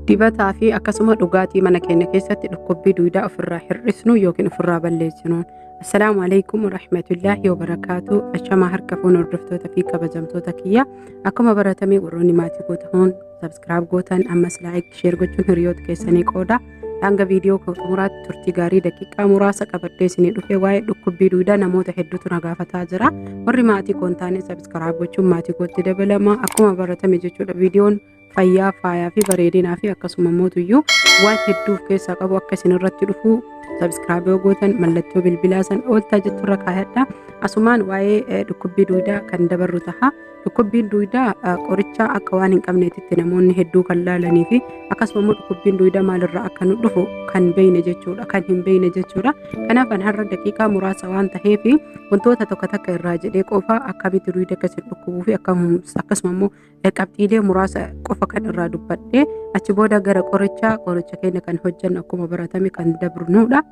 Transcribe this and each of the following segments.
dibataa fi akkasuma dhugaatii mana keenya keessatti dhukkubbii duudaa ofirraa hir'isnu yookiin ofirraa balleessinu. Assalaamu alaykum warahmatullaahi wabarakaatu. Ashamaa harka fuun hordoftoota fi kabajamtoota kiyya. Akkuma baratamee warroonni maatii gootan subscribe gootan ammas like share gochuun hiriyoota keessanii qooda. Hanga viidiyoo xumuraatti turtii gaarii daqiiqaa muraasa qabadhee isinii dhufee waa'ee dhukkubbii duudaa namoota hedduutu na gaafataa jira. Warri maatii koontaanii subscribe gochuun maatii kootti dabalama. Akkuma baratame jechuudha viidiyoon fayyaa faayaa fi bareedinaa fi akkasuma mootuyyuu waan hedduu keessaa qabu akka isin irratti dhufu subscribe gootan mallattoo bilbilaa san ooltaa jetturra kaayadha. Asumaan waa'ee dhukkubbii duudaa kan dabarru taha. Dhukkubbiin duudaa qoricha akka waan hin qabneetitti namoonni hedduu kan laalanii fi akkasuma dhukkubbiin duudaa maalirraa akka nu dhufu kan beeyne jechuudha, kan hin beeyne jechuudha. Kanaaf har'a daqiiqaa muraasa waan taheef wantoota tokko takka irraa jedhee qofa akkamitti duudaa akkasiin dhukkubuu fi akkasuma immoo qabxiilee muraasa qofa kan irraa dubbadhee achi booda gara qoricha keenya kan hojjannu akkuma baratame kan dabrunudha.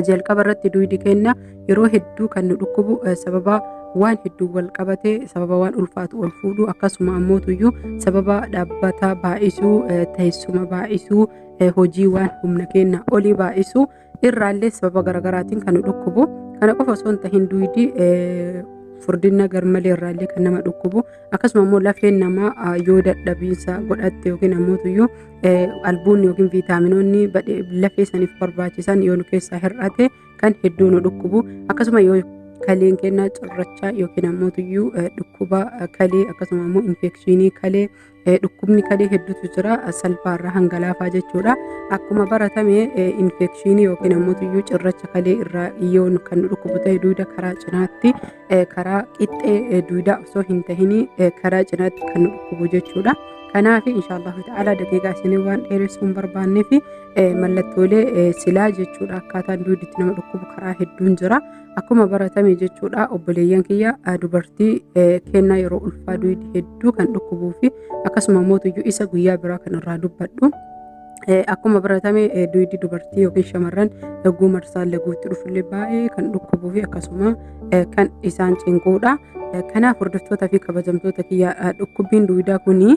Jalqaba irratti duudi keenya yeroo hedduu kan nu dhukkubu sababa waan hedduu wal qabatee sababa waan ulfaatu ol fuudhu akkasuma ammootuyyuu sababa dhaabbata baay'isuu teessuma baay'isuu hojii waan humna keenya olii baay'isuu irraallee sababa garaagaraatiin kan nu dhukkubu. Kana qofa osoo hin tahin duudi furdina garmalee irraallee kan nama dhukkubu akkasuma immoo lafeen namaa yoo dadhabiinsa godhatte yookiin ammootuyyuu albuunni yookiin viitaaminoonni lafee saniif barbaachisan yoo nu keessaa hir'ate kan hedduu nu dhukkubu. Akkasuma yoo kaleen keenya cirrachaa yookiin ammootuyyuu dhukkuba kalee akkasuma immoo infekshinii kalee dhukkubni kalee hedduutu jira salphaarraa hangalaafaa jechuudha. Akkuma baratame infekshinii yookiin ammootuyyuu cirracha kalee irraa yoo kan nu dhukkubu ta'e duuda karaa cinaatti karaa qixxee duudaa osoo hin tahini karaa cinaatti kan nu dhukkubu jechuudha. Kanaaf inshallah ta'ala daqiiqaa isinii waan dheeressuu hin barbaannee fi mallattoolee silaa jechuudha akkaataan duuditti nama dhukkubu karaa hedduun jira. Akkuma baratame jechuudha obboleeyyan kiyya dubartii kennaa yeroo ulfaa duudi hedduu kan dhukkubuu fi akkasuma mootuyyuu isa guyyaa biraa kan irraa dubbadhu. Akkuma baratame duudi dubartii yookiin shamarran dhagguu marsaan laguutti dhufullee baay'ee kan dhukkubuu fi akkasuma kan isaan cinquudha. Kanaaf hordoftoota fi kabajamtoota kiyya dhukkubbiin duudaa kuni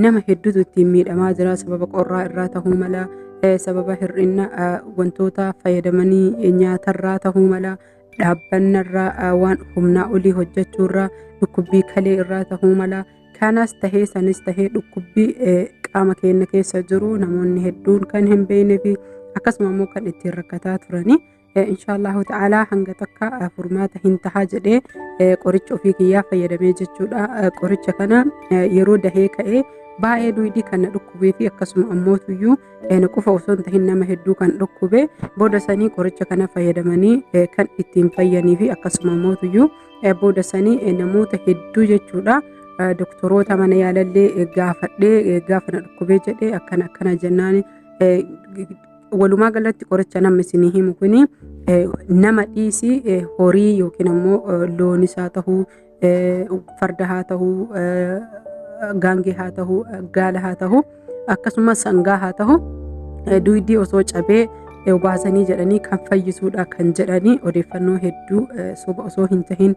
nama hedduutu ittiin miidhamaa jira. Sababa qorraa irraa tahuu mala, sababa hir'ina wantoota fayyadamanii nyaatarraa tahuu mala, dhaabbannarraa waan humnaa olii hojjechuurraa dhukkubbii kalee irraa tahuu mala. Kanas tahee sanis tahee dhukkubbii qaama keenya keessa jiru namoonni hedduun kan hin beekne fi akkasuma immoo kan ittiin rakkataa turani. Inshallah ta'ala hanga takka furmaata hin tahaa jedhee qoricha ofii kiyyaa fayyadamee jechuudha. Qoricha kana yeroo dahee ka'ee baay'ee duudii kan dhukkubee fi akkasuma ammootuyyuu qofa osoo hin tahin nama hedduu kan dhukkube booda sanii qoricha kana fayyadamanii kan ittiin fayyanii fi akkasuma ammootuyyuu booda sanii namoota hedduu jechuudha. Doktoroota mana yaalallee gaafadhee gaafa na dhukkubee jedhee akkana jennaan walumaa galatti qoricha namni isinii himu kuni nama dhiisii horii yookiin ammoo loonis haa tahuu farda haa tahuu gaangee haa tahuu gaala haa tahuu akkasuma sangaa haa tahuu duudii osoo cabee baasanii jedhanii kan fayyisuudha kan jedhanii odeeffannoo hedduu soba osoo hin tahin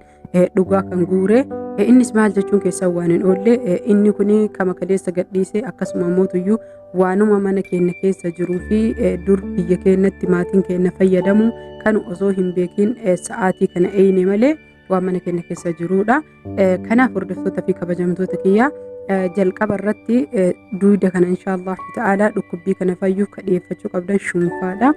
dhugaa kan guure. Innis maal jechuun keessaa waan hin oolle inni kuni kama kaleessa gadhiisee akkasuma mootuyyuu waanuma mana keenya keessa jiruu fi dur biyya keenyatti maatiin keenya fayyadamu kan osoo hin beekin sa'aatii kana eeyne malee waan mana keenya keessa jiruudha. Kanaaf hordoftoota fi kabajamtoota kiyyaa jalqaba irratti duuda kana inshallah ta'ala dhukkubbii kana fayyuuf kadheeffachuu qabdan shunfaadha.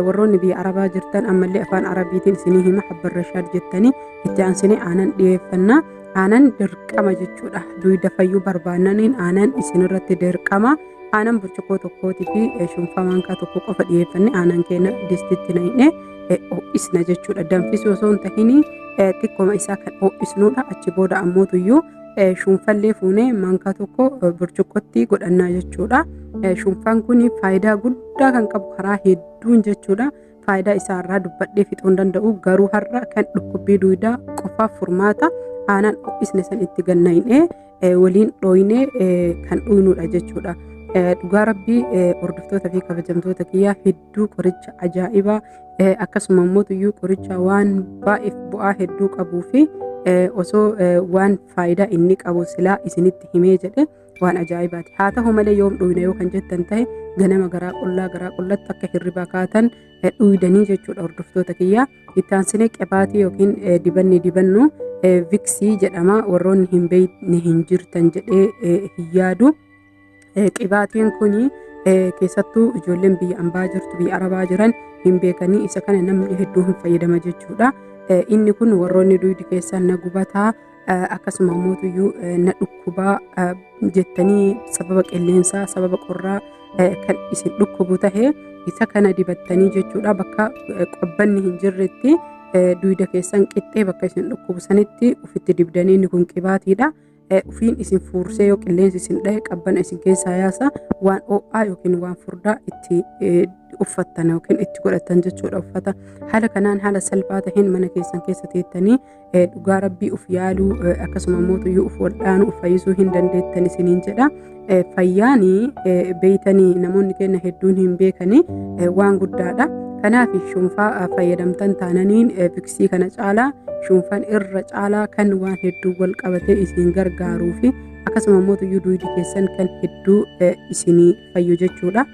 Warroonni biyya arabaa jirtan ammallee afaan arabiitiin isinii hima habbar rashaad jettanii itti aansinee aanan dhiyeeffanna. Aanan dirqama jechuudha. Duuda fayyuu barbaannaniin aanan isinirratti dirqama. Aanan burcuqqoo tokkootii fi shunfaa maankaa tokko qofa dhiyeeffanne aanan keenya distitti naqnee ho'isna jechuudha. Danfisuu osoo hin tahini xiqqooma isaa kan ho'isnuudha. Achi booda ammootuyyuu shunfallee fuunee maankaa tokko burcuqqootti godhannaa jechuudha. Shunfaan kun faayidaa guddaa kan qabu karaa hedduun jechuudha. Faayidaa isaarraa dubbadhee fixuu hin danda'u garuu har'a kan dhukkubbii duudaa qofaaf furmaata aanan ho'isne san itti ganna'inee waliin dhooyinee kan dhuynuudha jechuudha. Dhugaa rabbii hordoftoota fi kabajamtoota kiyyaa hedduu qoricha ajaa'ibaa akkasuma mootuyyuu qoricha waan baay'eef bu'aa hedduu qabuu fi osoo waan faayidaa inni qabu silaa isinitti himee jedhe waan ajaa'ibaati. Haa ta'u malee yoom dhuyna yoo kan jettan ta'e ganama garaa qullatti akka hirribaa kaatan dhuydanii jechuudha hordoftoota kiyyaa. Itti aansinee qibaatii yookiin dibanni dibannu viksii jedhama. Warroonni hin beekne hin jirtan jedhee hin yaadu. Qibaatiin kuni keessattuu ijoolleen biyya ambaa jirtu biyya arabaa jiran hin beekanii isa kana namni hedduu hin fayyadama jechuudha. Inni kun warroonni duydi keessan na gubataa akkasuma mootuyyuu na dhukkubaa jettanii sababa qilleensaa sababa qorraa kan isin dhukkubu tahe isa kana dibattanii jechuudha. Bakka qabbanni hin jirretti duyda keessan qixxee bakka isin dhukkubu sanitti ufitti dibdanii inni kun qibaatiidha. Ufiin isin fuursee yoo qilleensi isin dhahe qabbana isin keessaa yaasa waan ho'aa yookiin waan furdaa itti uffattan yookiin itti godhatan jechuudha uffata. Haala kanaan haala salphaa taheen mana keessan keessa teettanii dhugaa rabbii uf yaaluu akkasuma mootuyyuu uf waldhaanuu uf fayyisuu hin dandeettan isiniin jedha. Fayyaanii beeytanii namoonni keenya hedduun hin beekanii waan guddaadha. Kanaaf shunfaa fayyadamtan taananiin viksii kana caalaa shunfaan irra caalaa kan waan hedduu wal qabatee isin gargaaruu fi akkasuma mootuyyuu duydi keessan kan hedduu isinii fayyu jechuudha.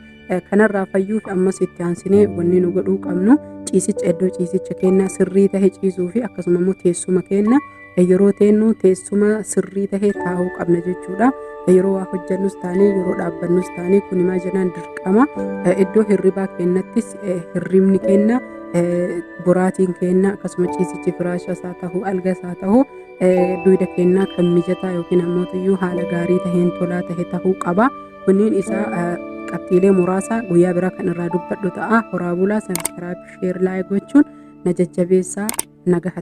Kanarraa fayyuuf ammas itti aansinee wanni nu godhuu qabnu ciisicha iddoo ciisicha keenyaa sirrii tahe ciisuu fi akkasuma immoo teessuma keenya yeroo teennu teessuma sirrii tahe taa'uu qabna jechuudha. Yeroo waa hojjannus taanee yeroo dhaabbannus taanee kun himaa jenaan dirqama. Iddoo hirribaa keenyattis hirribni keenya boraatiin keenya akkasuma ciisichi firaashas haa ta'u algas haa ta'u duyda keenyaa kan mijataa yookiin ammoo haala gaarii taheen tolaa tahe tahuu qaba. Kunniin isaa qabxiilee muraasa guyyaa biraa kan irraa dubbadhu ta'a. Horaa bulaa, sabiskiraayib, sheer, laayik gochuun na jajjabeessaa nagaa.